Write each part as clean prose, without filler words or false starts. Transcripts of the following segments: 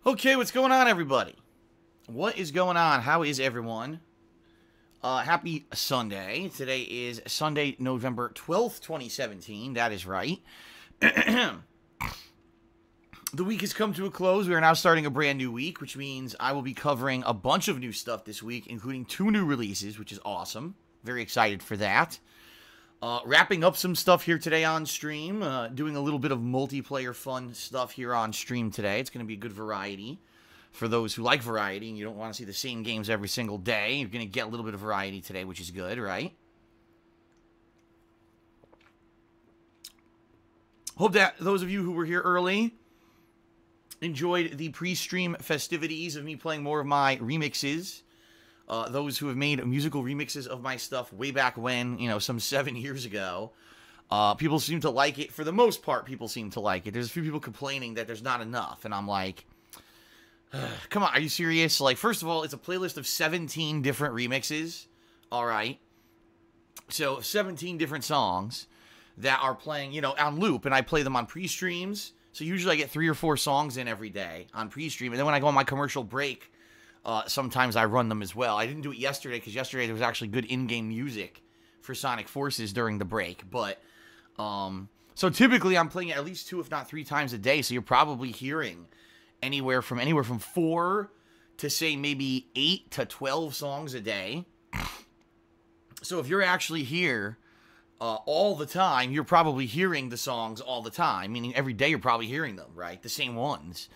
Okay, what's going on, everybody? What is going on? How is everyone? Happy Sunday. Today is Sunday, November 12th, 2017. That is right. The week has come to a close. We are now starting a brand new week, which means I will be covering a bunch of new stuff this week, including 2 new releases, which is awesome. Very excited for that. Wrapping up some stuff here today on stream, doing a little bit of multiplayer fun stuff here on stream today. It's going to be a good variety for those who like variety and you don't want to see the same games every single day. You're going to get a little bit of variety today, which is good, right? Hope that those of you who were here early enjoyed the pre-stream festivities of me playing more of my remixes. Those who have made musical remixes of my stuff way back when, some 7 years ago. People seem to like it. For the most part, people seem to like it. There's a few people complaining that there's not enough. And I'm like, come on, are you serious? Like, first of all, it's a playlist of 17 different remixes. All right. So 17 different songs that are playing, on loop. And I play them on pre-streams. So usually I get 3 or 4 songs in every day on pre-stream. And then when I go on my commercial break, sometimes I run them as well. I didn't do it yesterday because yesterday there was actually good in-game music for Sonic Forces during the break. But, so typically I'm playing it at least 2, if not 3 times a day. So you're probably hearing anywhere from 4 to say maybe 8 to 12 songs a day. So if you're actually here all the time, you're probably hearing the songs all the time. Meaning every day you're probably hearing them, right? The same ones.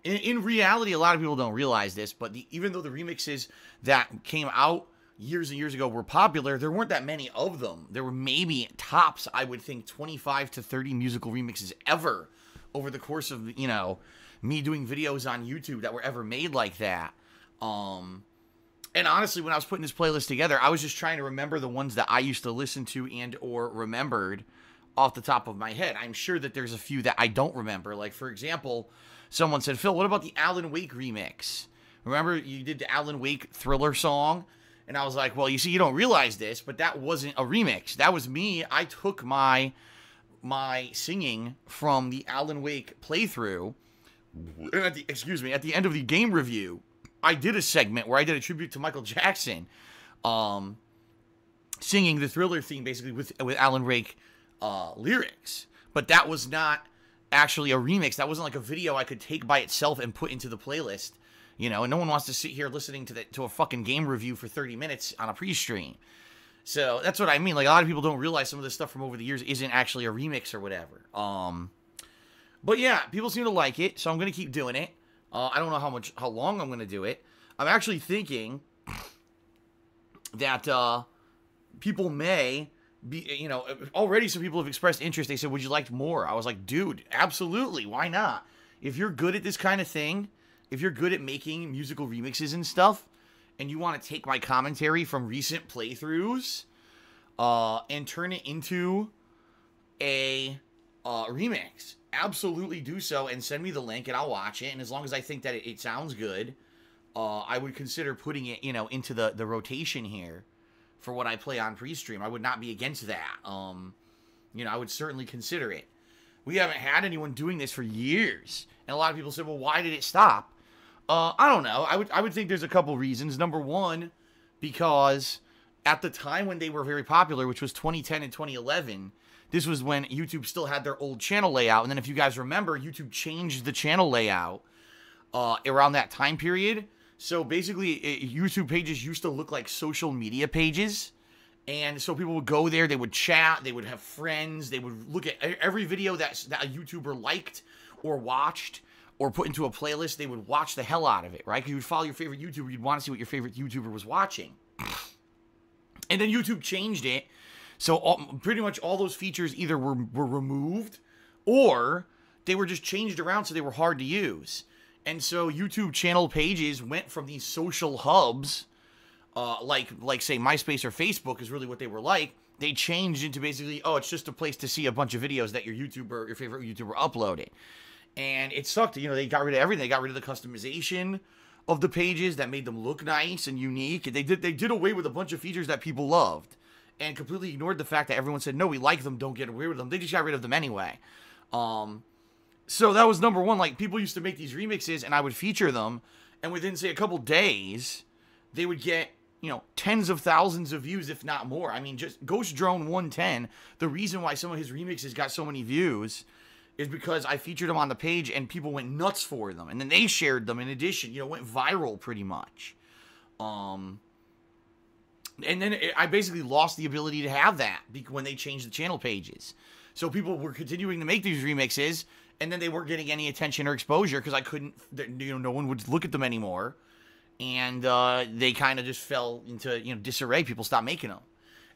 In reality, a lot of people don't realize this, but even though the remixes that came out years and years ago were popular, there weren't that many of them. There were maybe tops, I would think, 25 to 30 musical remixes ever over the course of, me doing videos on YouTube that were ever made like that. And honestly, when I was putting this playlist together, I was just trying to remember the ones that I used to listen to and or remembered off the top of my head. I'm sure that there's a few that I don't remember. Like, for example, someone said, Phil, what about the Alan Wake remix? Remember you did the Alan Wake Thriller song? And I was like, well, you see, you don't realize this, but that wasn't a remix. That was me. I took my singing from the Alan Wake playthrough. And at the end of the game review, I did a segment where I did a tribute to Michael Jackson, singing the Thriller theme basically with Alan Wake lyrics. But that was not actually a remix. That wasn't like a video I could take by itself and put into the playlist, and no one wants to sit here listening to a fucking game review for 30 minutes on a pre-stream. So that's what I mean. Like, a lot of people don't realize some of this stuff from over the years isn't actually a remix or whatever. But yeah, people seem to like it, so I'm gonna keep doing it. I don't know how long I'm gonna do it. I'm actually thinking that people may be, already some people have expressed interest. They said, would you like more? I was like, dude, absolutely. Why not? If you're good at this kind of thing, if you're good at making musical remixes and stuff, and you want to take my commentary from recent playthroughs, and turn it into a remix, absolutely do so and send me the link and I'll watch it. And as long as I think that it sounds good, I would consider putting it, into the rotation here for what I play on pre-stream. I would not be against that. I would certainly consider it. We haven't had anyone doing this for years. And a lot of people said, well, why did it stop? I don't know. I would think there's a couple reasons. Number one, because at the time when they were very popular, which was 2010 and 2011, this was when YouTube still had their old channel layout. And then if you guys remember, YouTube changed the channel layout around that time period. So basically, YouTube pages used to look like social media pages. And so people would go there, they would chat, they would have friends, they would look at every video that a YouTuber liked or watched or put into a playlist. They would watch the hell out of it, right? Because you would follow your favorite YouTuber, you'd want to see what your favorite YouTuber was watching. And then YouTube changed it. So pretty much all those features either were removed or they were just changed around so they were hard to use. And so YouTube channel pages went from these social hubs, like say MySpace or Facebook is really what they were like. They changed into basically, it's just a place to see a bunch of videos that your favorite YouTuber uploaded. And it sucked. They got rid of everything. They got rid of the customization of the pages that made them look nice and unique. They did away with a bunch of features that people loved and completely ignored the fact that everyone said, no, we like them, don't get away with them. They just got rid of them anyway. So that was number one. Like, people used to make these remixes, and I would feature them, and within, say, a couple days, they would get, you know, tens of thousands of views, if not more. I mean, just Ghost Drone 110, the reason why some of his remixes got so many views is because I featured them on the page, and people went nuts for them, and then they shared them in addition, you know, went viral pretty much. And then I basically lost the ability to have that when they changed the channel pages. So people were continuing to make these remixes, and then they weren't getting any attention or exposure because I couldn't, you know, no one would look at them anymore. And they kind of just fell into, you know, disarray. People stopped making them.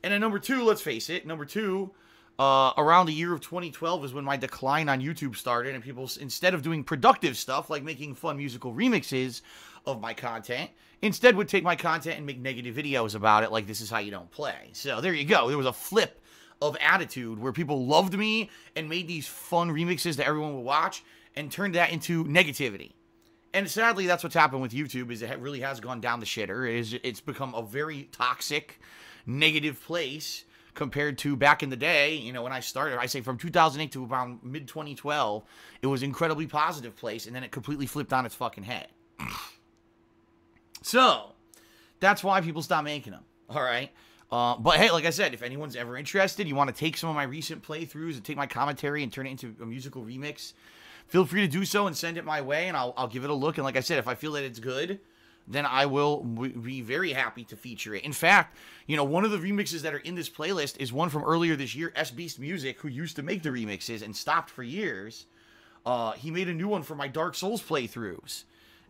And then number two, let's face it, number two, around the year of 2012 is when my decline on YouTube started, and people, instead of doing productive stuff like making fun musical remixes of my content, instead would take my content and make negative videos about it, like this is how you don't play. So there you go. There was a flip of attitude where people loved me and made these fun remixes that everyone would watch and turned that into negativity. And sadly, that's what's happened with YouTube, is it really has gone down the shitter. It's become a very toxic, negative place compared to back in the day. You know, when I started, I say from 2008 to around mid-2012, it was an incredibly positive place, and then it completely flipped on its fucking head. So, that's why people stopped making them, all right? But hey, like I said, if anyone's ever interested, you want to take some of my recent playthroughs and take my commentary and turn it into a musical remix, feel free to do so and send it my way, and I'll give it a look. And like I said, if I feel that it's good, then I will be very happy to feature it. In fact, you know, one of the remixes that are in this playlist is one from earlier this year, S Beast Music, who used to make the remixes and stopped for years. He made a new one for my Dark Souls playthroughs,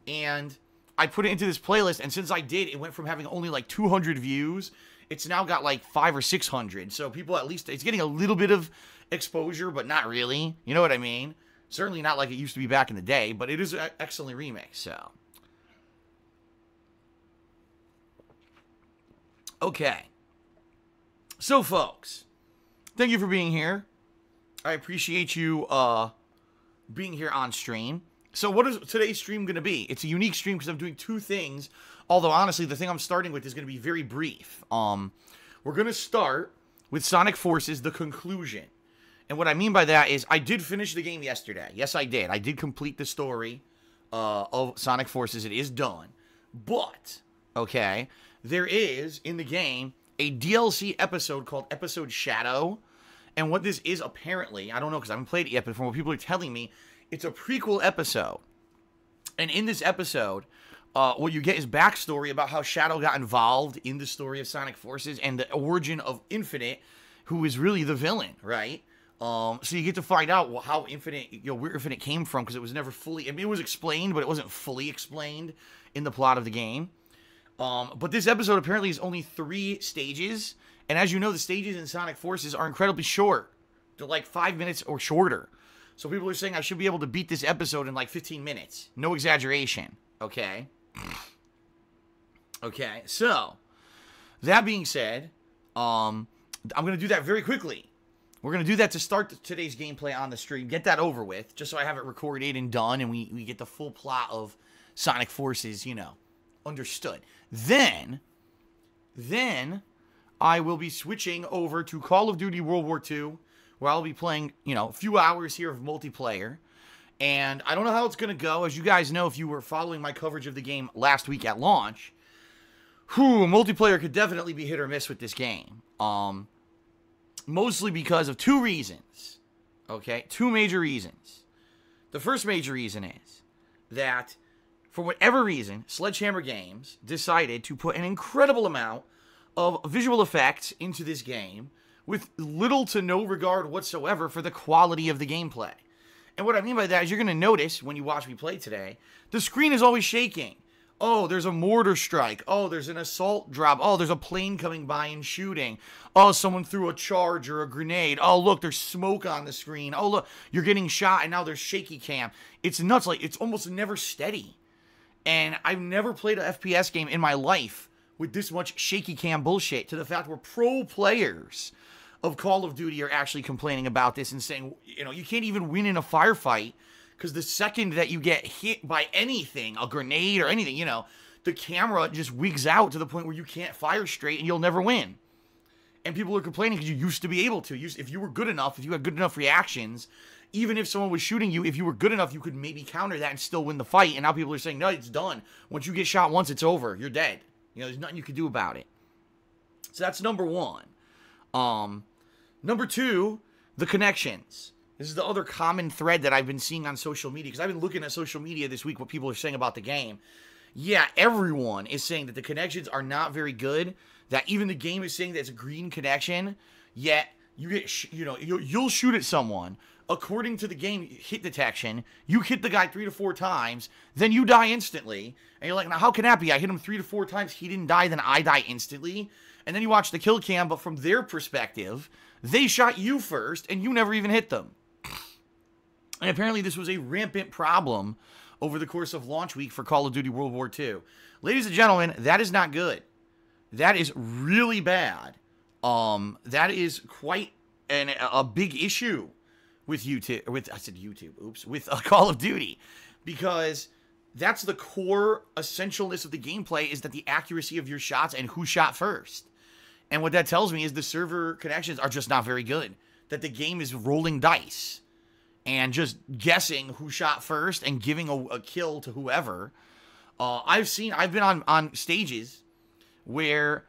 and I put it into this playlist, and since I did, it went from having only like 200 views, it's now got like 500 or 600. So people, at least, it's getting a little bit of exposure, but not really. You know what I mean? Certainly not like it used to be back in the day, but it is an excellent remix, so. Okay. So, folks, thank you for being here. I appreciate you being here on stream. So what is today's stream going to be? It's a unique stream because I'm doing two things. Although, honestly, the thing I'm starting with is going to be very brief. We're going to start with Sonic Forces, the conclusion. And what I mean by that is I did finish the game yesterday. Yes, I did. I did complete the story of Sonic Forces. It is done. But, okay, there is, in the game, a DLC episode called Episode Shadow. And what this is, apparently, I don't know because I haven't played it yet, but from what people are telling me, it's a prequel episode. And in this episode, what you get is backstory about how Shadow got involved in the story of Sonic Forces and the origin of Infinite, who is really the villain, right? So you get to find out how Infinite, you know, where Infinite came from, because it was never fully, I mean, it was explained, but it wasn't fully explained in the plot of the game. But this episode apparently is only 3 stages, and as you know, the stages in Sonic Forces are incredibly short. They're like 5 minutes or shorter. So people are saying I should be able to beat this episode in like 15 minutes. No exaggeration. Okay? Okay, so, that being said, I'm going to do that very quickly. We're going to do that to start today's gameplay on the stream. Get that over with, just so I have it recorded and done, and we get the full plot of Sonic Forces, you know, understood. Then, I will be switching over to Call of Duty World War II, where I'll be playing, you know, a few hours here of multiplayer. And I don't know how it's going to go. As you guys know, if you were following my coverage of the game last week at launch, multiplayer could definitely be hit or miss with this game. Mostly because of 2 reasons. Okay? 2 major reasons. The first major reason is that, for whatever reason, Sledgehammer Games decided to put an incredible amount of visual effects into this game with little to no regard whatsoever for the quality of the gameplay. And what I mean by that is you're going to notice when you watch me play today, the screen is always shaking. Oh, there's a mortar strike. Oh, there's an assault drop. Oh, there's a plane coming by and shooting. Oh, someone threw a charge or a grenade. Oh, look, there's smoke on the screen. Oh, look, you're getting shot and now there's shaky cam. It's nuts. Like, it's almost never steady. And I've never played an FPS game in my life with this much shaky cam bullshit, to the fact where pro players of Call of Duty are actually complaining about this and saying, you know, you can't even win in a firefight because the second that you get hit by anything, a grenade or anything, you know, the camera just wigs out to the point where you can't fire straight and you'll never win. And people are complaining because you used to be able to. If you were good enough, if you had good enough reactions, even if someone was shooting you, if you were good enough, you could maybe counter that and still win the fight. And now people are saying, no, it's done. Once you get shot once, it's over. You're dead. You know, there's nothing you can do about it. So that's number one. Number two, the connections. This is the other common thread that I've been seeing on social media, because I've been looking at social media this week, what people are saying about the game. Yeah, everyone is saying that the connections are not very good, that even the game is saying that it's a green connection, yet you get, you'll shoot at someone. According to the game hit detection, you hit the guy 3 to 4 times, then you die instantly. And you're like, now how can that be? I hit him 3 to 4 times, he didn't die, then I die instantly. And then you watch the kill cam, but from their perspective, they shot you first, and you never even hit them. And apparently this was a rampant problem over the course of launch week for Call of Duty World War II. Ladies and gentlemen, that is not good. That is really bad. That is quite a big issue with YouTube, with Call of Duty, because that's the core essentialness of the gameplay, is that the accuracy of your shots and who shot first. And what that tells me is the server connections are just not very good, that the game is rolling dice and just guessing who shot first and giving a kill to whoever. I've been on stages where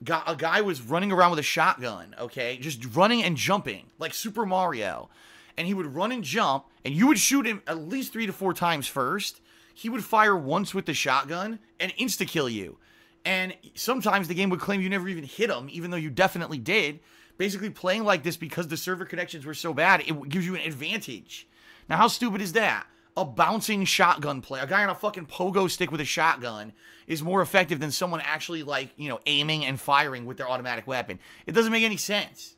a guy was running around with a shotgun, okay? Just running and jumping, like Super Mario. And he would run and jump, and you would shoot him at least 3 to 4 times first. He would fire once with the shotgun and insta-kill you. And sometimes the game would claim you never even hit him, even though you definitely did. Basically playing like this, because the server connections were so bad, it gives you an advantage. Now, how stupid is that? A bouncing shotgun play, a guy on a fucking pogo stick with a shotgun, is more effective than someone actually, like, aiming and firing with their automatic weapon. It doesn't make any sense.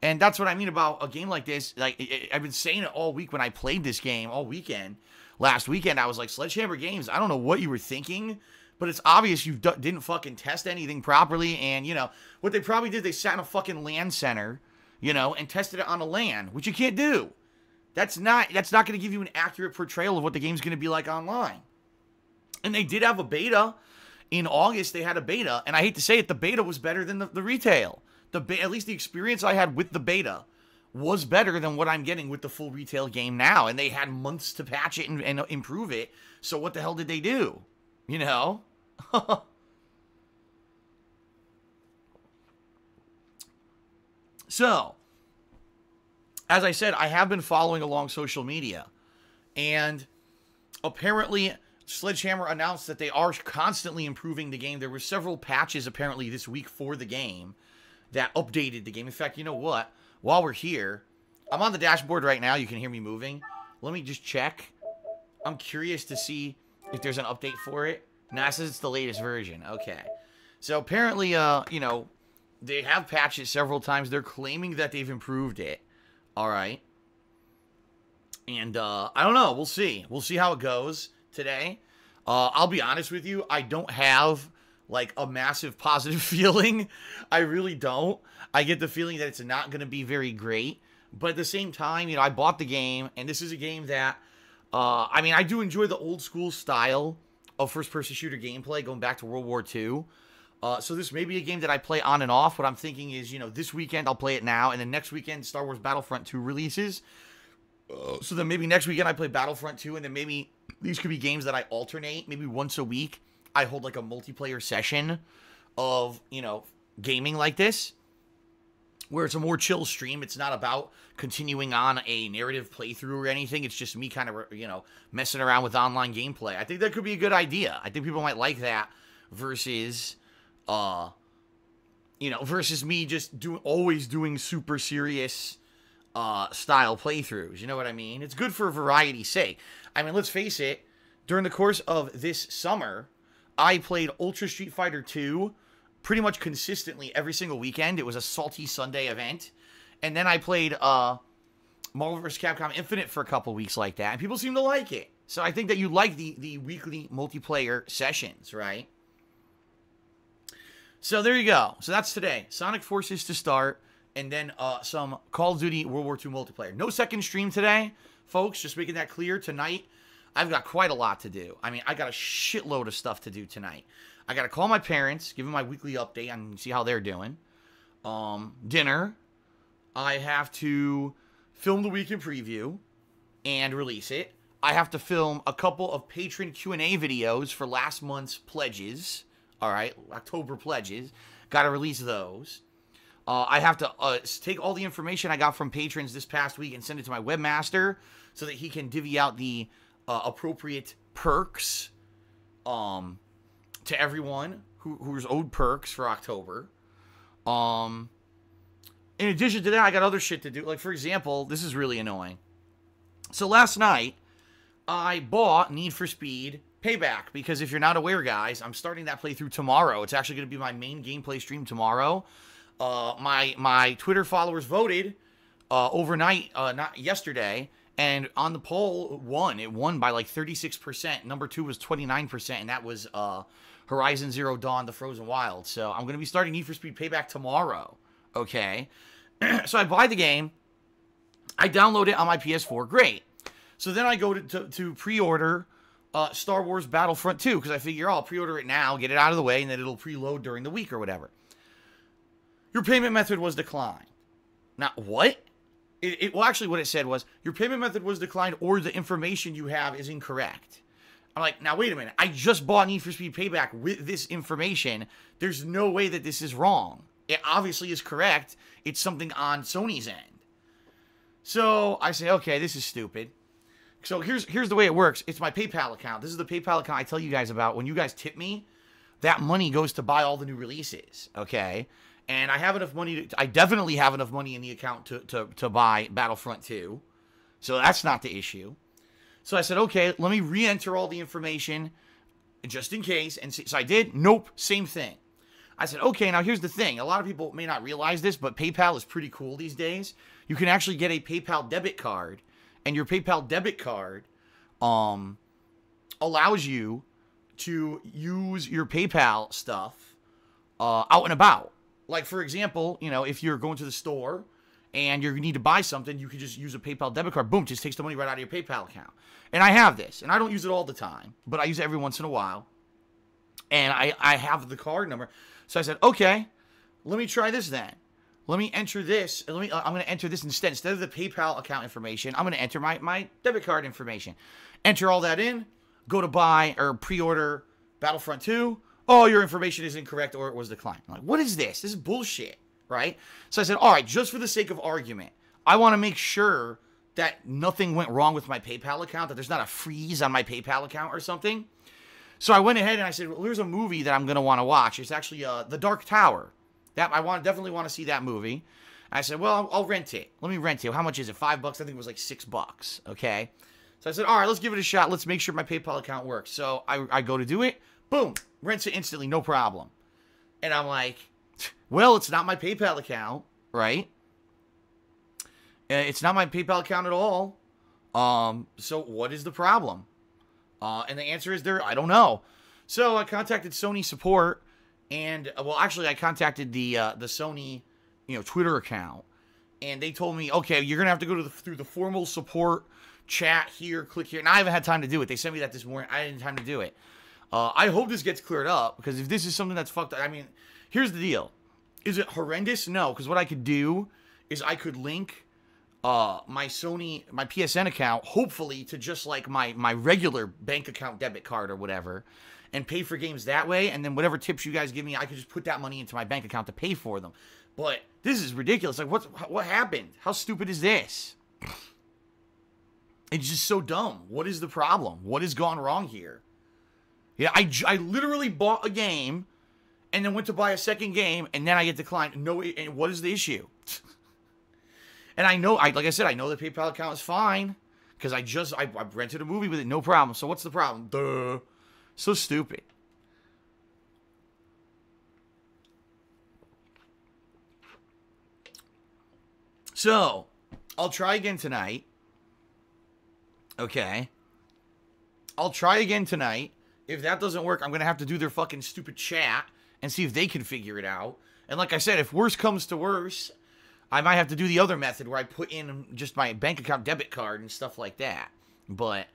And that's what I mean about a game like this. Like, I've been saying it all week when I played this game, all weekend. Last weekend, I was like, Sledgehammer Games, I don't know what you were thinking, but it's obvious you didn't fucking test anything properly. And, what they probably did, they sat in a fucking LAN center, and tested it on a LAN, which you can't do. That's not going to give you an accurate portrayal of what the game's going to be like online. And they did have a beta. In August, they had a beta. And I hate to say it, the beta was better than the retail. At least the experience I had with the beta was better than what I'm getting with the full retail game now. And they had months to patch it and improve it. So what the hell did they do? So, as I said, I have been following along social media. And apparently, Sledgehammer announced that they are constantly improving the game. There were several patches apparently this week for the game that updated the game. In fact, you know what? While we're here, I'm on the dashboard right now. You can hear me moving. Let me just check. I'm curious to see if there's an update for it. Nah, it says it's the latest version. Okay. So apparently, they have patched it several times. They're claiming that they've improved it. All right. And I don't know. We'll see. We'll see how it goes today. I'll be honest with you. I don't have like a massive positive feeling. I really don't. I get the feeling that it's not going to be very great. But at the same time, I bought the game, and this is a game that, I do enjoy the old school style of first-person shooter gameplay going back to World War II. So this may be a game that I play on and off. What I'm thinking is, this weekend I'll play it now, and then next weekend Star Wars Battlefront 2 releases. So then maybe next weekend I play Battlefront 2, and then maybe these could be games that I alternate. Maybe once a week I hold like a multiplayer session of, gaming like this, where it's a more chill stream. It's not about continuing on a narrative playthrough or anything. It's just me kind of, messing around with online gameplay. I think that could be a good idea. I think people might like that versus, versus me just always doing super serious style playthroughs. You know what I mean? It's good for variety's sake. I mean, let's face it, during the course of this summer, I played Ultra Street Fighter 2 pretty much consistently every single weekend. It was a salty Sunday event. And then I played Marvel vs. Capcom Infinite for a couple weeks like that, and people seem to like it. So I think that you like the weekly multiplayer sessions, right? So there you go. So that's today. Sonic Forces to start, and then some Call of Duty World War II multiplayer. No second stream today, folks. Just making that clear. Tonight, I've got quite a lot to do. I mean, I got a shitload of stuff to do tonight. I got to call my parents, give them my weekly update and see how they're doing. Dinner. I have to film the weekend preview and release it. I have to film a couple of patron Q&A videos for last month's pledges. All right, October pledges. Got to release those. I have to take all the information I got from patrons this past week and send it to my webmaster so that he can divvy out the appropriate perks to everyone who's owed perks for October. In addition to that, I got other shit to do. Like, for example, this is really annoying. So last night, I bought Need for Speed Payback, because if you're not aware, guys, I'm starting that playthrough tomorrow. It's actually going to be my main gameplay stream tomorrow. My Twitter followers voted overnight, not yesterday, and on the poll, it won by like 36%. Number 2 was 29%, and that was Horizon Zero Dawn: The Frozen Wilds. So I'm going to be starting Need for Speed Payback tomorrow, okay? So I buy the game. I download it on my PS4. Great. So then I go to pre-order Star Wars Battlefront 2, because I figure I'll pre-order it now, get it out of the way, and then it'll preload during the week or whatever. Your payment method was declined. Now, what? Well, actually, what it said was, your payment method was declined, or the information you have is incorrect. I'm like, now, wait a minute. I just bought Need for Speed Payback with this information. There's no way that this is wrong. It obviously is correct. It's something on Sony's end. So I say, okay, this is stupid. So here's the way it works. It's my PayPal account. This is the PayPal account I tell you guys about. When you guys tip me, that money goes to buy all the new releases, okay? And I have enough money I definitely have enough money in the account to buy Battlefront 2. So that's not the issue. So I said, okay, let me re-enter all the information just in case. And so I did. Nope, same thing. I said, okay, now here's the thing. A lot of people may not realize this, but PayPal is pretty cool these days. You can actually get a PayPal debit card. And your PayPal debit card allows you to use your PayPal stuff out and about. Like, for example, you know, if you're going to the store and you need to buy something, you can just use a PayPal debit card. Boom, just takes the money right out of your PayPal account. And I have this. And I don't use it all the time, but I use it every once in a while. And I have the card number. So I said, okay, let me try this then. Let me enter this. I'm going to enter this instead. Instead of the PayPal account information, I'm going to enter my debit card information. Enter all that in. Go to buy or pre-order Battlefront 2. Oh, your information is incorrect or it was declined. I'm like, what is this? This is bullshit, right? So I said, all right, just for the sake of argument, I want to make sure that nothing went wrong with my PayPal account, that there's not a freeze on my PayPal account or something. So I went ahead and I said, well, there's a movie that I'm going to want to watch. It's actually The Dark Tower. That I definitely want to see that movie. I said, well, I'll rent it. Let me rent it. How much is it? $5? I think it was like $6. Okay. So I said, all right, let's give it a shot. Let's make sure my PayPal account works. So I go to do it. Boom. Rents it instantly. No problem. And I'm like, well, it's not my PayPal account, right? It's not my PayPal account at all. So what is the problem? And the answer is I don't know. So I contacted Sony support. And, well, actually, I contacted the Sony, Twitter account. And they told me, okay, you're going to have to go through the formal support chat here, click here. And I haven't had time to do it. They sent me that this morning. I didn't have time to do it. I hope this gets cleared up, because if this is something that's fucked up, I mean, here's the deal. Is it horrendous? No, because what I could do is I could link my PSN account, hopefully, to just like my regular bank account debit card or whatever, and pay for games that way, and then whatever tips you guys give me, I could just put that money into my bank account to pay for them. But this is ridiculous. Like, what happened? How stupid is this? It's just so dumb. What is the problem? What has gone wrong here? Yeah, I literally bought a game, and then went to buy a second game, and then I get declined. No, and what is the issue? And I know, like I said, I know the PayPal account is fine, because I rented a movie with it, no problem. So what's the problem? Duh. So stupid. So, I'll try again tonight. Okay. I'll try again tonight. If that doesn't work, I'm going to have to do their fucking stupid chat and see if they can figure it out. And like I said, if worse comes to worse, I might have to do the other method where I put in just my bank account debit card and stuff like that. But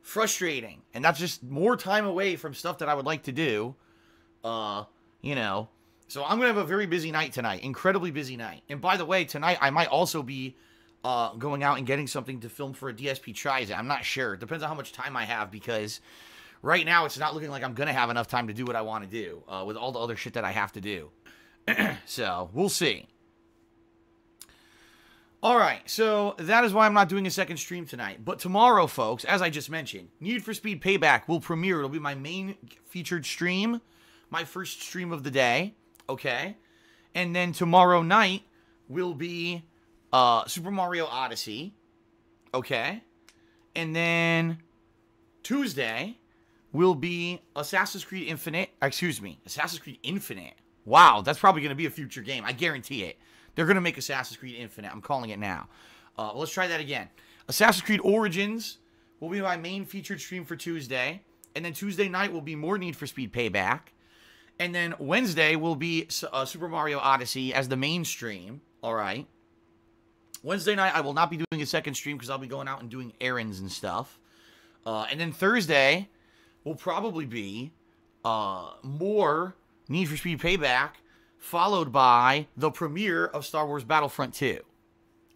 frustrating. And that's just more time away from stuff that I would like to do. So I'm going to have a very busy night tonight. Incredibly busy night. And by the way, tonight I might also be going out and getting something to film for a DSP Tries It. I'm not sure. It depends on how much time I have, because right now it's not looking like I'm going to have enough time to do what I want to do with all the other shit that I have to do. So, we'll see. Alright, so that is why I'm not doing a second stream tonight. But tomorrow, folks, as I just mentioned, Need for Speed Payback will premiere. It'll be my main featured stream, my first stream of the day, okay? And then tomorrow night will be Super Mario Odyssey, okay? And then Tuesday will be Assassin's Creed Infinite. Wow, that's probably going to be a future game. I guarantee it. They're going to make Assassin's Creed Infinite. I'm calling it now. Let's try that again. Assassin's Creed Origins will be my main featured stream for Tuesday. And then Tuesday night will be more Need for Speed Payback. And then Wednesday will be Super Mario Odyssey as the main stream. All right. Wednesday night, I will not be doing a second stream because I'll be going out and doing errands and stuff. And then Thursday will probably be more Need for Speed Payback, followed by the premiere of Star Wars Battlefront 2.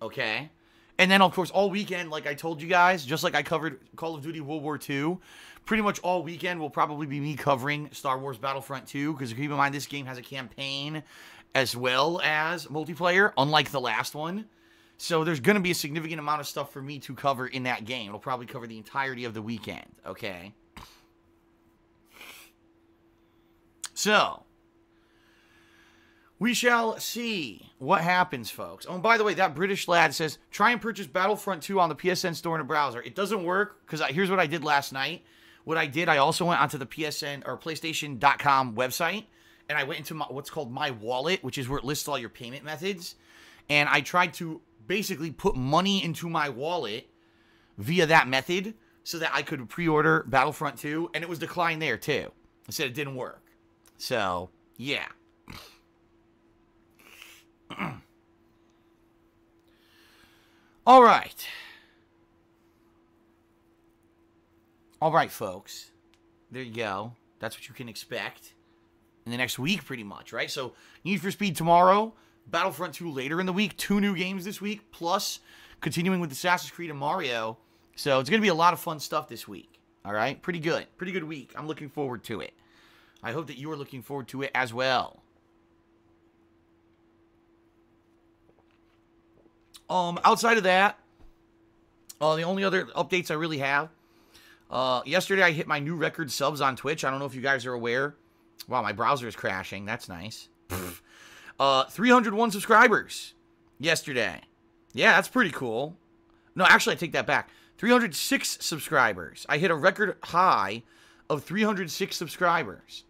Okay? And then, of course, all weekend, like I told you guys, just like I covered Call of Duty World War II, pretty much all weekend will probably be me covering Star Wars Battlefront 2, because keep in mind, this game has a campaign as well as multiplayer, unlike the last one. So there's going to be a significant amount of stuff for me to cover in that game. It'll probably cover the entirety of the weekend, okay? So, we shall see what happens, folks. Oh, and by the way, that British lad says, try and purchase Battlefront 2 on the PSN store in a browser. It doesn't work, because here's what I did last night. What I did, I also went onto the PSN or PlayStation.com website, and I went into what's called My Wallet, which is where it lists all your payment methods. And I tried to basically put money into my wallet via that method so that I could pre-order Battlefront 2, and it was declined there, too. I said it didn't work. So, yeah. All right. All right, folks. There you go. That's what you can expect in the next week, pretty much, right? So, Need for Speed tomorrow, Battlefront 2 later in the week, 2 new games this week, plus continuing with Assassin's Creed and Mario. So, it's going to be a lot of fun stuff this week. All right? Pretty good. Pretty good week. I'm looking forward to it. I hope that you are looking forward to it as well. Outside of that, the only other updates I really have, yesterday I hit my new record subs on Twitch. I don't know if you guys are aware. Wow, my browser is crashing. That's nice. 301 subscribers yesterday. Yeah, that's pretty cool. No, actually, I take that back. 306 subscribers. I hit a record high of 306 subscribers.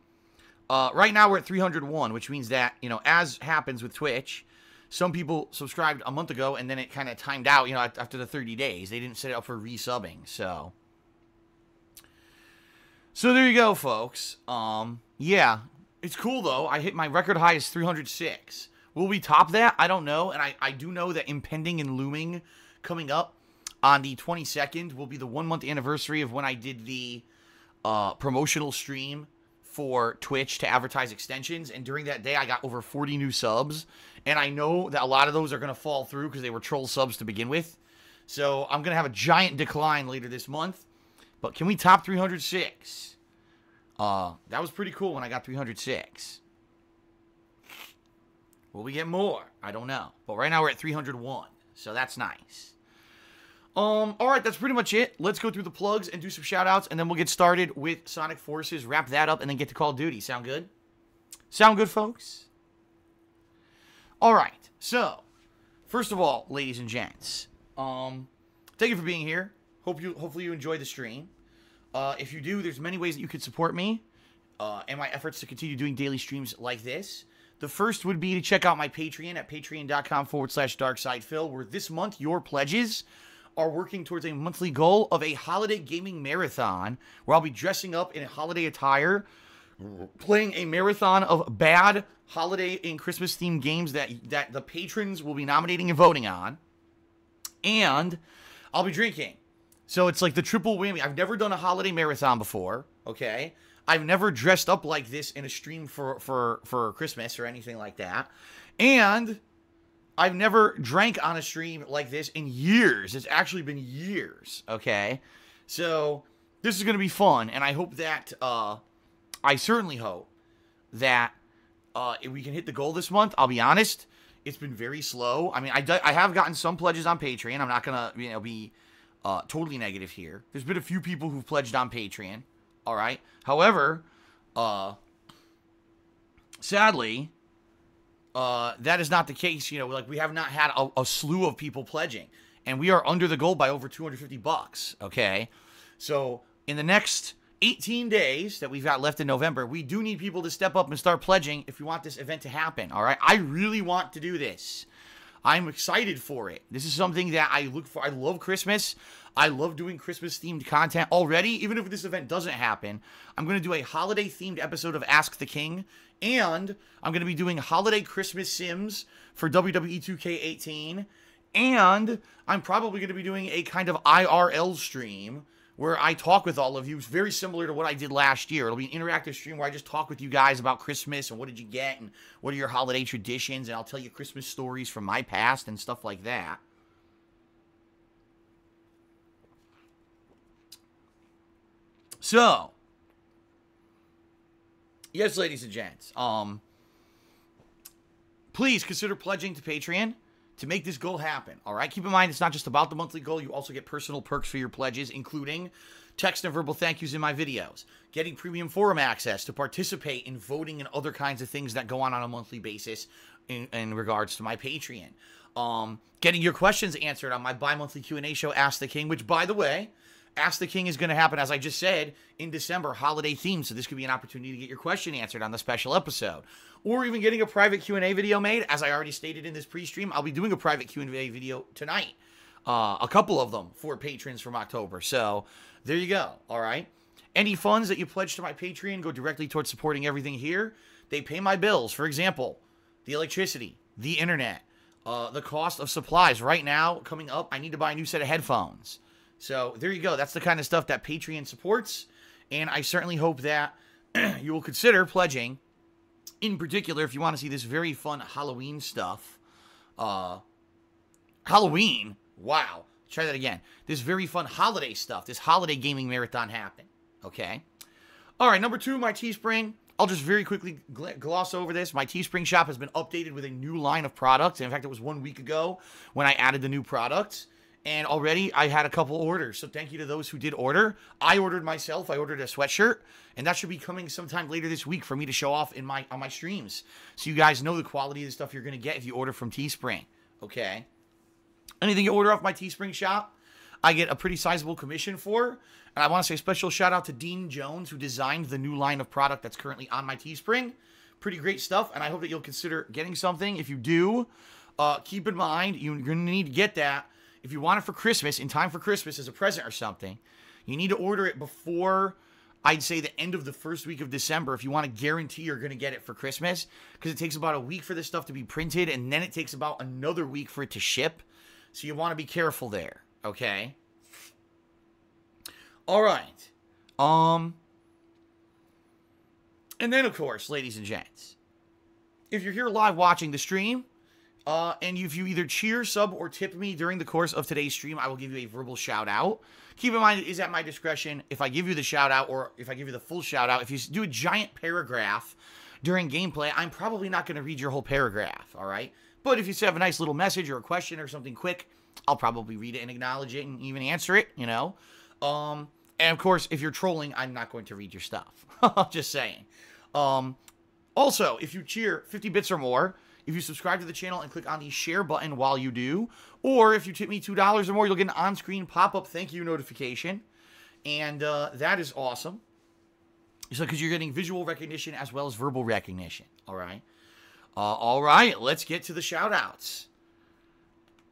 Right now, we're at 301, which means that, you know, as happens with Twitch, some people subscribed a month ago, and then it kind of timed out, you know, after the 30 days. They didn't set it up for resubbing, so there you go, folks. Yeah, it's cool, though. I hit my record high is 306. Will we top that? I don't know, and I do know that impending and looming coming up on the 22nd will be the 1-month anniversary of when I did the promotional stream for Twitch to advertise extensions, and during that day I got over 40 new subs, and I know that a lot of those are going to fall through because they were troll subs to begin with, so I'm going to have a giant decline later this month. But can we top 306? That was pretty cool when I got 306. Will we get more? I don't know, but right now we're at 301, so that's nice. Alright, that's pretty much it. Let's go through the plugs and do some shout-outs, and then we'll get started with Sonic Forces, wrap that up, and then get to Call of Duty. Sound good? Sound good, folks? Alright, so, first of all, ladies and gents, thank you for being here. Hopefully you enjoyed the stream. If you do, there's many ways that you could support me, and my efforts to continue doing daily streams like this. The first would be to check out my Patreon at patreon.com/darksidefil, where this month your pledges are working towards a monthly goal of a holiday gaming marathon, where I'll be dressing up in a holiday attire, playing a marathon of bad holiday and Christmas themed games that the patrons will be nominating and voting on, and I'll be drinking. So it's like the triple whammy. I've never done a holiday marathon before, okay? I've never dressed up like this in a stream for Christmas or anything like that. And I've never drank on a stream like this in years. It's actually been years, okay? So, this is going to be fun, and I hope that, I certainly hope that if we can hit the goal this month. I'll be honest, it's been very slow. I mean, I have gotten some pledges on Patreon. I'm not going to, be totally negative here. There's been a few people who've pledged on Patreon, all right? However, sadly, that is not the case. Like, we have not had a slew of people pledging, and we are under the goal by over $250, okay? So, in the next 18 days that we've got left in November, we do need people to step up and start pledging if we want this event to happen, all right? I really want to do this. I'm excited for it. This is something that I look for. I love Christmas. I love doing Christmas-themed content already. Even if this event doesn't happen, I'm going to do a holiday-themed episode of Ask the King, and I'm going to be doing holiday Christmas Sims for WWE 2K18, and I'm probably going to be doing a kind of IRL stream where I talk with all of you. It's very similar to what I did last year. It'll be an interactive stream where I just talk with you guys about Christmas and what did you get and what are your holiday traditions, and I'll tell you Christmas stories from my past and stuff like that. So, yes, ladies and gents, please consider pledging to Patreon to make this goal happen, all right? Keep in mind, it's not just about the monthly goal. You also get personal perks for your pledges, including text and verbal thank yous in my videos, getting premium forum access to participate in voting and other kinds of things that go on a monthly basis in regards to my Patreon, getting your questions answered on my bi-monthly Q&A show, Ask the King, which, by the way, Ask the King is going to happen, as I just said, in December, holiday themed, so this could be an opportunity to get your question answered on the special episode. Or even getting a private Q&A video made. As I already stated in this pre-stream, I'll be doing a private Q&A video tonight. A couple of them for patrons from October. So, there you go, all right? Any funds that you pledge to my Patreon go directly towards supporting everything here. They pay my bills. For example, the electricity, the internet, the cost of supplies. Right now, coming up, I need to buy a new set of headphones. So, there you go. That's the kind of stuff that Patreon supports. And I certainly hope that you will consider pledging. In particular, if you want to see this very fun Halloween stuff. Halloween? Wow. Try that again. This very fun holiday stuff. This holiday gaming marathon happen. Okay? Alright, number 2, my Teespring. I'll just very quickly gloss over this. My Teespring shop has been updated with a new line of products. In fact, it was 1 week ago when I added the new products. And already I had a couple orders. So thank you to those who did order. I ordered myself. I ordered a sweatshirt. And that should be coming sometime later this week for me to show off on my streams. So you guys know the quality of the stuff you're going to get if you order from Teespring. Okay? Anything you order off my Teespring shop, I get a pretty sizable commission for. And I want to say a special shout out to Dean Jones, who designed the new line of product that's currently on my Teespring. Pretty great stuff. And I hope that you'll consider getting something. If you do, keep in mind, you're going to need to get that. If you want it for Christmas, in time for Christmas as a present or something, you need to order it before, I'd say, the end of the first week of December if you want to guarantee you're going to get it for Christmas, because it takes about a week for this stuff to be printed, and then it takes about another week for it to ship. So you want to be careful there, okay? All right. And then, of course, ladies and gents, if you're here live watching the stream, and if you either cheer, sub, or tip me during the course of today's stream, I will give you a verbal shout-out. Keep in mind, it is at my discretion if I give you the shout-out or if I give you the full shout-out. If you do a giant paragraph during gameplay, I'm probably not going to read your whole paragraph, all right? But if you have a nice little message or a question or something quick, I'll probably read it and acknowledge it and even answer it, you know? And, of course, if you're trolling, I'm not going to read your stuff. Just saying. Also, if you cheer 50 bits or more, if you subscribe to the channel and click on the share button while you do, or if you tip me $2 or more, you'll get an on-screen pop-up thank you notification. And that is awesome. So, because you're getting visual recognition as well as verbal recognition. All right. All right. Let's get to the shout-outs.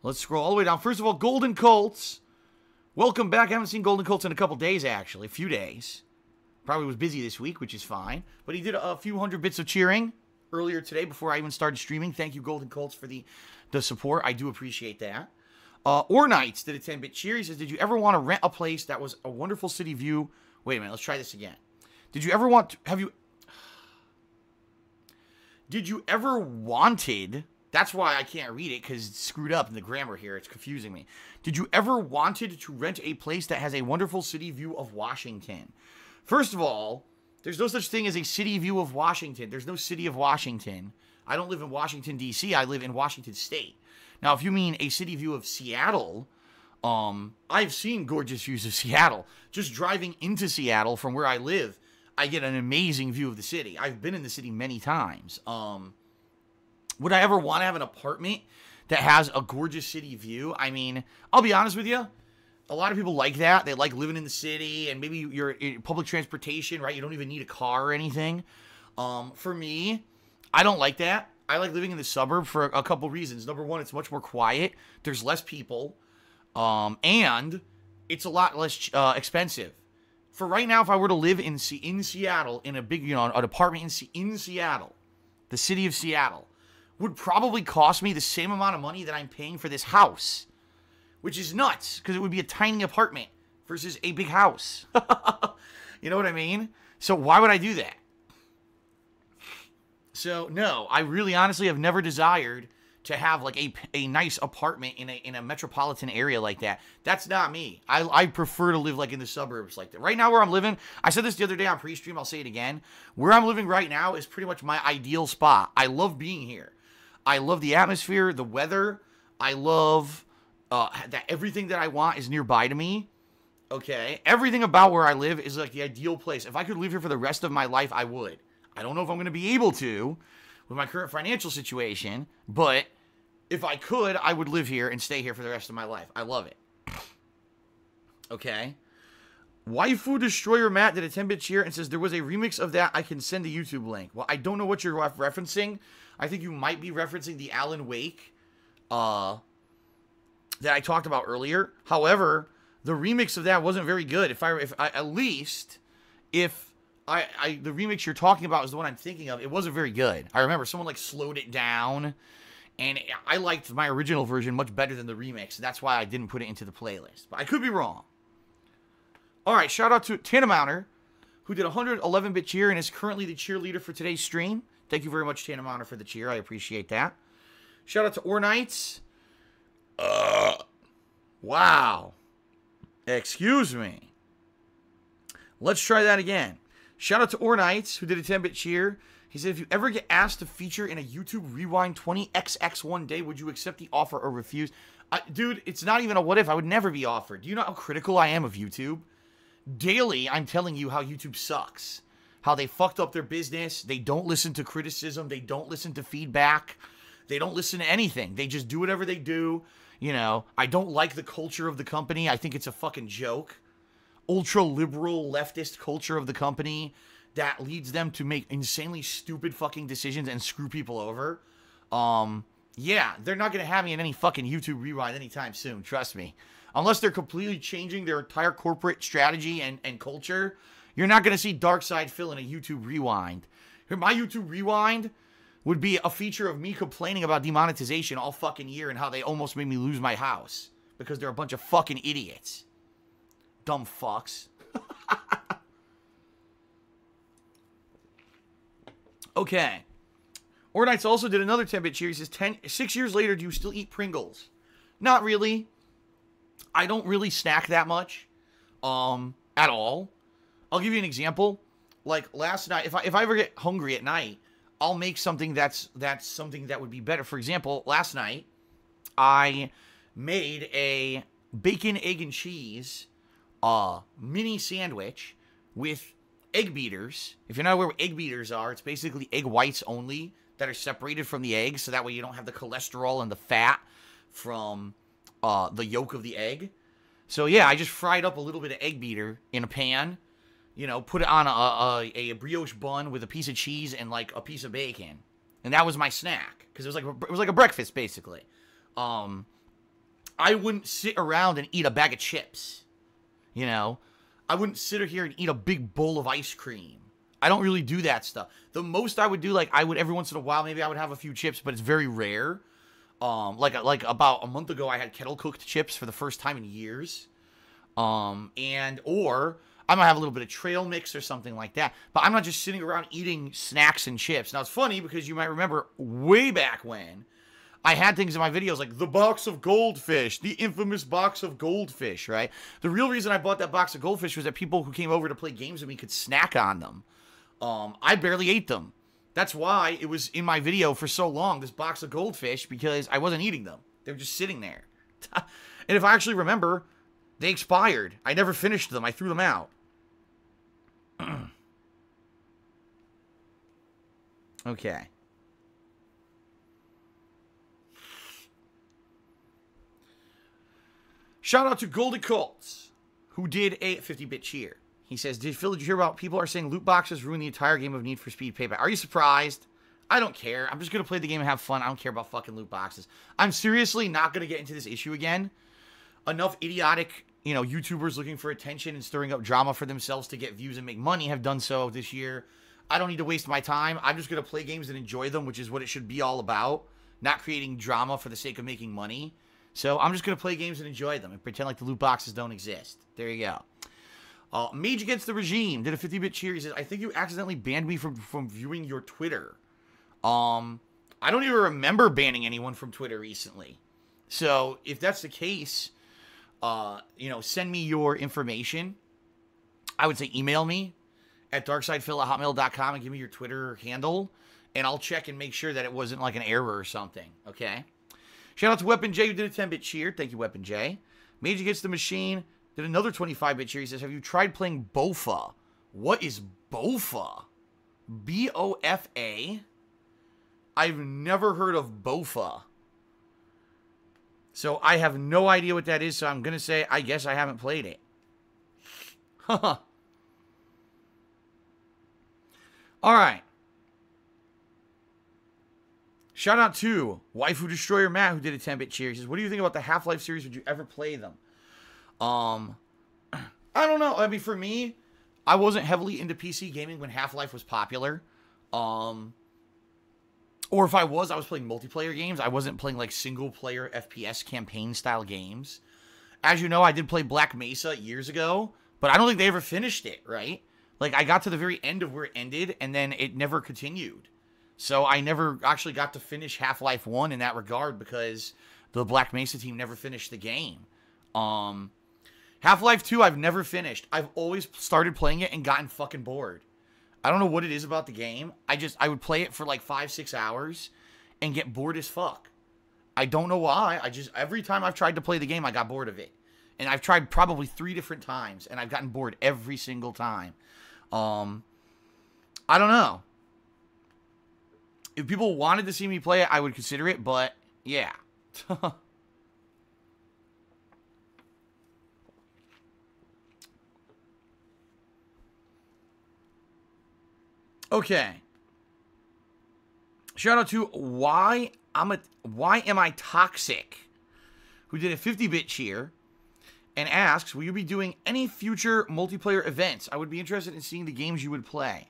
Let's scroll all the way down. First of all, Golden Colts. Welcome back. I haven't seen Golden Colts in a couple days, actually. A few days. Probably was busy this week, which is fine. But he did a few hundred bits of cheering earlier today before I even started streaming. Thank you, Golden Colts, for the support. I do appreciate that. Ornights did a 10-bit cheer. He says, did you ever want to rent a place that was a wonderful city view? Wait a minute. Let's try this again. Did you ever want to... Did you ever wanted That's why I can't read it, because it's screwed up in the grammar here. It's confusing me. Did you ever wanted to rent a place that has a wonderful city view of Washington? First of all, there's no such thing as a city view of Washington. There's no city of Washington. I don't live in Washington, D.C. I live in Washington State. Now, if you mean a city view of Seattle, I've seen gorgeous views of Seattle. Just driving into Seattle from where I live, I get an amazing view of the city. I've been in the city many times. Would I ever want to have an apartment that has a gorgeous city view? I mean, I'll be honest with you. A lot of people like that. They like living in the city, and maybe you're in public transportation, right? You don't even need a car or anything. For me, I don't like that. I like living in the suburb for a couple reasons. Number one, it's much more quiet. There's less people. And it's a lot less expensive. For right now, if I were to live in Seattle, in a big, an apartment in Seattle, the city of Seattle, would probably cost me the same amount of money that I'm paying for this house. Which is nuts, because it would be a tiny apartment versus a big house. You know what I mean? So why would I do that? So, no, I really honestly have never desired to have like a nice apartment in a metropolitan area like that. That's not me. I prefer to live like in the suburbs like that. Right now where I'm living, I said this the other day on pre-stream, I'll say it again. Where I'm living right now is pretty much my ideal spot. I love being here. I love the atmosphere, the weather. I love that everything that I want is nearby to me. Okay? Everything about where I live is like the ideal place. If I could live here for the rest of my life, I would. I don't know if I'm going to be able to with my current financial situation, but if I could, I would live here and stay here for the rest of my life. I love it. Okay. Waifu Destroyer Matt did a 10-bit cheer and says there was a remix of that. I can send the YouTube link. Well, I don't know what you're referencing. I think you might be referencing the Alan Wake that I talked about earlier. However, the remix of that wasn't very good. If the remix you're talking about is the one I'm thinking of, it wasn't very good. I remember someone like slowed it down, and I liked my original version much better than the remix. That's why I didn't put it into the playlist. But I could be wrong. All right, shout out to Tanamounter, who did a 111-bit cheer and is currently the cheerleader for today's stream. Thank you very much, Tanamounter, for the cheer. I appreciate that. Shout out to Ornites. Wow. Excuse me. Let's try that again. Shout out to Ornites, who did a 10-bit cheer. He said, if you ever get asked to feature in a YouTube Rewind 20XX one day, would you accept the offer or refuse? Dude, it's not even a what if. I would never be offered. Do you know how critical I am of YouTube? Daily, I'm telling you how YouTube sucks. How they fucked up their business. They don't listen to criticism. They don't listen to feedback. They don't listen to anything. They just do whatever they do. You know, I don't like the culture of the company. I think it's a fucking joke. Ultra-liberal leftist culture of the company that leads them to make insanely stupid fucking decisions and screw people over. Yeah, they're not going to have me in any fucking YouTube Rewind anytime soon, trust me. Unless they're completely changing their entire corporate strategy and culture, you're not going to see Darkside Phil in a YouTube Rewind. My YouTube Rewind would be a feature of me complaining about demonetization all fucking year and how they almost made me lose my house. Because they're a bunch of fucking idiots. Dumb fucks. Okay. Ornites also did another 10-bit cheer. He says, 6 years later, do you still eat Pringles? Not really. I don't really snack that much. At all. I'll give you an example. Like, last night, if I ever get hungry at night, I'll make something that's something that would be better. For example, last night, I made a bacon, egg, and cheese mini sandwich with egg beaters. If you're not aware what egg beaters are, it's basically egg whites only that are separated from the egg, so that way you don't have the cholesterol and the fat from the yolk of the egg. So yeah, I just fried up a little bit of egg beater in a pan, you know, put it on a brioche bun with a piece of cheese and like a piece of bacon, and that was my snack because it was like a breakfast basically. I wouldn't sit around and eat a bag of chips, you know. I wouldn't sit here and eat a big bowl of ice cream. I don't really do that stuff. The most I would do, like, I would every once in a while, maybe I would have a few chips, but it's very rare. Like about a month ago, I had kettle cooked chips for the first time in years. Or I might have a little bit of trail mix or something like that. But I'm not just sitting around eating snacks and chips. Now, it's funny because you might remember way back when I had things in my videos like the box of goldfish, the infamous box of goldfish, right? The real reason I bought that box of goldfish was that people who came over to play games with me could snack on them. I barely ate them. That's why it was in my video for so long, this box of goldfish, because I wasn't eating them. They were just sitting there. And if I actually remember, they expired. I never finished them. I threw them out. Okay. Shout out to Golden Colts, who did a 50-bit cheer. He says, Phil, did you hear about people are saying loot boxes ruin the entire game of Need for Speed Payback? Are you surprised? I don't care. I'm just going to play the game and have fun. I don't care about fucking loot boxes. I'm seriously not going to get into this issue again. Enough idiotic, YouTubers looking for attention and stirring up drama for themselves to get views and make money have done so this year. I don't need to waste my time. I'm just going to play games and enjoy them, which is what it should be all about. Not creating drama for the sake of making money. So I'm just going to play games and enjoy them and pretend like the loot boxes don't exist. There you go. Mage Against the Regime did a 50-bit cheer. He says, I think you accidentally banned me from viewing your Twitter. I don't even remember banning anyone from Twitter recently. So if that's the case, send me your information. I would say email me at darksidephil@hotmail.com and give me your Twitter handle, and I'll check and make sure that it wasn't like an error or something, okay? Shout out to Weapon J, who did a 10-bit cheer. Thank you, Weapon J. Mage Against the Machine did another 25-bit cheer. He says, have you tried playing Bofa? What is Bofa? B-O-F-A? I've never heard of Bofa. So I have no idea what that is, so I'm going to say, I guess I haven't played it. All right. Shout out to Waifu Destroyer Matt, who did a 10-bit cheer. He says, what do you think about the Half-Life series? Would you ever play them? I don't know. I mean, for me, I wasn't heavily into PC gaming when Half-Life was popular. Or if I was playing multiplayer games. I wasn't playing like single-player FPS campaign-style games. As you know, I did play Black Mesa years ago, but I don't think they ever finished it, right? Like, I got to the very end of where it ended, and then it never continued. So I never actually got to finish Half-Life 1 in that regard because the Black Mesa team never finished the game. Half-Life 2, I've never finished. I've always started playing it and gotten fucking bored. I don't know what it is about the game. I would play it for like 5-6 hours and get bored as fuck. I don't know why. Every time I've tried to play the game, I got bored of it. And I've tried probably 3 different times, and I've gotten bored every single time. I don't know. If people wanted to see me play it, I would consider it, but yeah. Okay. Shout out to Why Am I Toxic, who did a 50-bit cheer and asks, will you be doing any future multiplayer events? I would be interested in seeing the games you would play.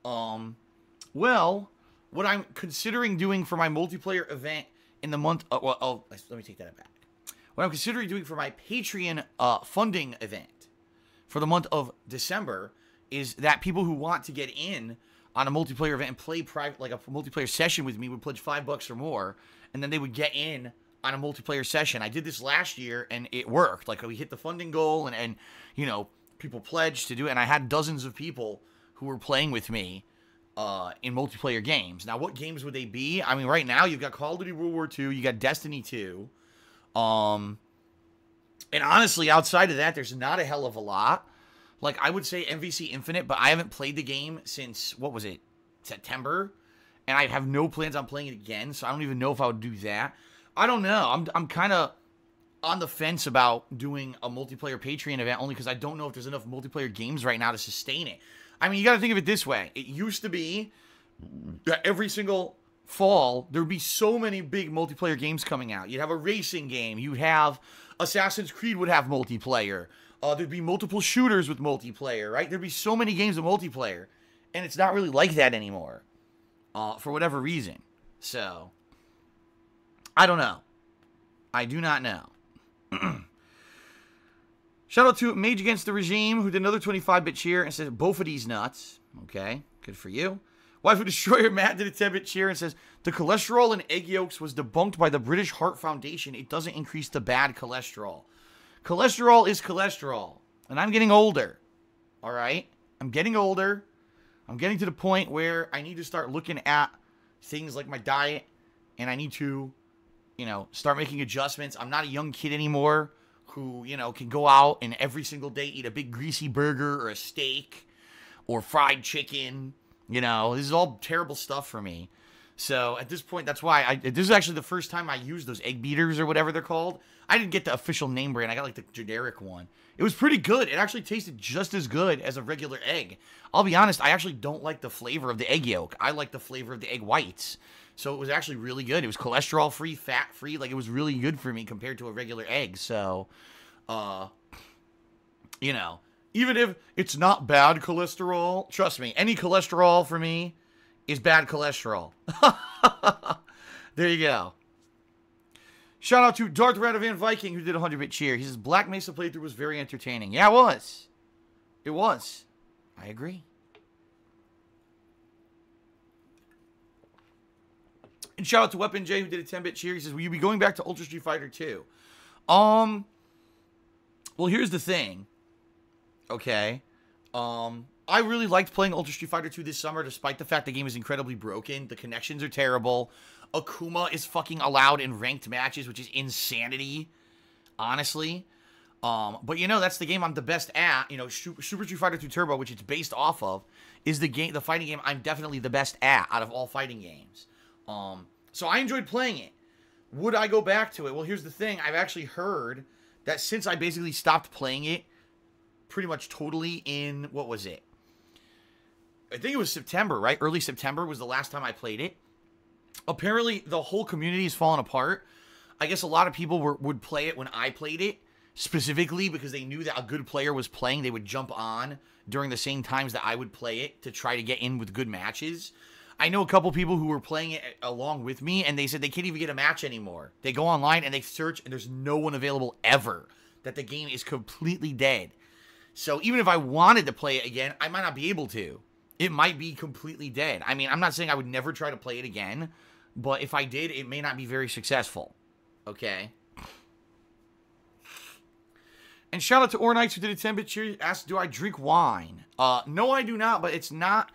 Well, what I'm considering doing for my multiplayer event in the month... let me take that back. What I'm considering doing for my Patreon funding event for the month of December is that people who want to get in on a multiplayer event and play private, like a multiplayer session with me, would pledge $5 or more, and then they would get in on a multiplayer session. I did this last year, and it worked. Like, we hit the funding goal, and people pledged to do it, and I had dozens of people who were playing with me in multiplayer games. Now, what games would they be? I mean, right now, you've got Call of Duty World War II, you got Destiny 2, and honestly, outside of that, there's not a hell of a lot. Like, I would say MVC Infinite, but I haven't played the game since, what was it, September? And I have no plans on playing it again, so I don't even know if I would do that. I don't know. I'm kind of on the fence about doing a multiplayer Patreon event, only because I don't know if there's enough multiplayer games right now to sustain it. I mean, you got to think of it this way. It used to be that every single fall, there would be so many big multiplayer games coming out. You'd have a racing game. You'd have Assassin's Creed would have multiplayer. There'd be multiple shooters with multiplayer, right? There'd be so many games with multiplayer. And it's not really like that anymore. For whatever reason. So, I don't know. I do not know. Shout out to Mage Against the Regime, who did another 25-bit cheer and says, both of these nuts. Okay, good for you. Wife of Destroyer Matt did a 10-bit cheer and says, the cholesterol in egg yolks was debunked by the British Heart Foundation. It doesn't increase the bad cholesterol. Cholesterol is cholesterol. And I'm getting older. All right? I'm getting older. I'm getting to the point where I need to start looking at things like my diet. And I need to, start making adjustments. I'm not a young kid anymore who, can go out and every single day eat a big greasy burger or a steak or fried chicken. This is all terrible stuff for me. So at this point, that's why this is actually the first time I used those egg beaters or whatever they're called. I didn't get the official name brand. I got like the generic one. It was pretty good. It actually tasted just as good as a regular egg. I'll be honest, I actually don't like the flavor of the egg yolk. I like the flavor of the egg whites. So it was actually really good. It was cholesterol-free, fat-free. Like, it was really good for me compared to a regular egg. So, even if it's not bad cholesterol, trust me, any cholesterol for me is bad cholesterol. There you go. Shout out to Darth Radovan Viking, who did a 100-bit cheer. He says, Black Mesa playthrough was very entertaining. Yeah, it was. It was. I agree. And shout out to Weapon J, who did a 10-bit cheer. He says, will you be going back to Ultra Street Fighter 2? Well, here's the thing. Okay. I really liked playing Ultra Street Fighter 2 this summer, despite the fact the game is incredibly broken. The connections are terrible. Akuma is fucking allowed in ranked matches, which is insanity, honestly. But that's the game I'm the best at. Super Street Fighter 2 Turbo, which it's based off of, is the fighting game I'm definitely the best at out of all fighting games. So I enjoyed playing it. Would I go back to it? Well, here's the thing. I've actually heard that since I basically stopped playing it pretty much totally in, what was it? I think it was September, right? Early September was the last time I played it. Apparently, the whole community is falling apart. I guess a lot of people would play it when I played it, specifically because they knew that a good player was playing. They would jump on during the same times that I would play it to try to get in with good matches. I know a couple people who were playing it along with me, and they said they can't even get a match anymore. They go online and they search, and there's no one available ever. That the game is completely dead. So even if I wanted to play it again, I might not be able to. It might be completely dead. I mean, I'm not saying I would never try to play it again, but if I did, it may not be very successful. Okay? And shout out to Ornites, who did a 10-bit cheer. Asked, do I drink wine? No, I do not, but it's not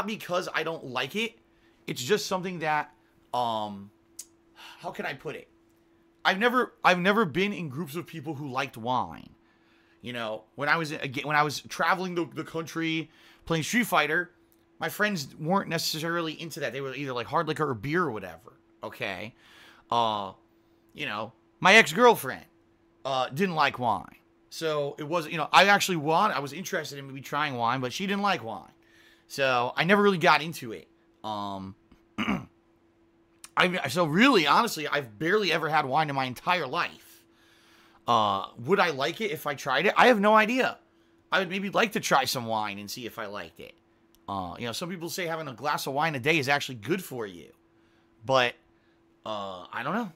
because I don't like it. It's just something that, how can I put it? I've never been in groups of people who liked wine. When I was traveling the country playing Street Fighter, my friends weren't necessarily into that. They were either like hard liquor or beer or whatever. Okay. My ex-girlfriend didn't like wine. So it was, I was interested in maybe trying wine, but she didn't like wine. So I never really got into it. So really, honestly, I've barely ever had wine in my entire life. Would I like it if I tried it? I have no idea. I would maybe like to try some wine and see if I liked it. Some people say having a glass of wine a day is actually good for you. But, I don't know.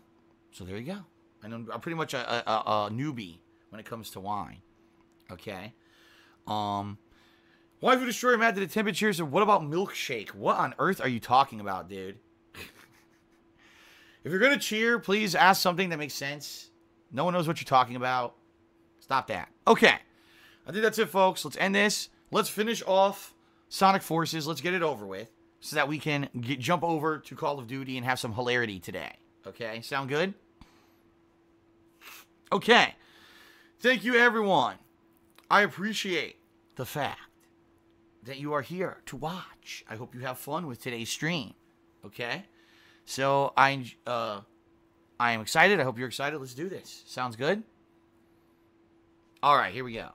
So there you go. I'm pretty much a newbie when it comes to wine. Okay. Wife of Destroyer Matt did a 10-bit cheer. Said, what about milkshake? What on earth are you talking about, dude? If you're going to cheer, please ask something that makes sense. No one knows what you're talking about. Stop that. Okay. I think that's it, folks. Let's end this. Let's finish off Sonic Forces. Let's get it over with so that we can jump over to Call of Duty and have some hilarity today. Okay? Sound good? Okay. Thank you, everyone. I appreciate the fact that you are here to watch. I hope you have fun with today's stream. Okay? So, I am excited. I hope you're excited. Let's do this. Sounds good? All right, here we go.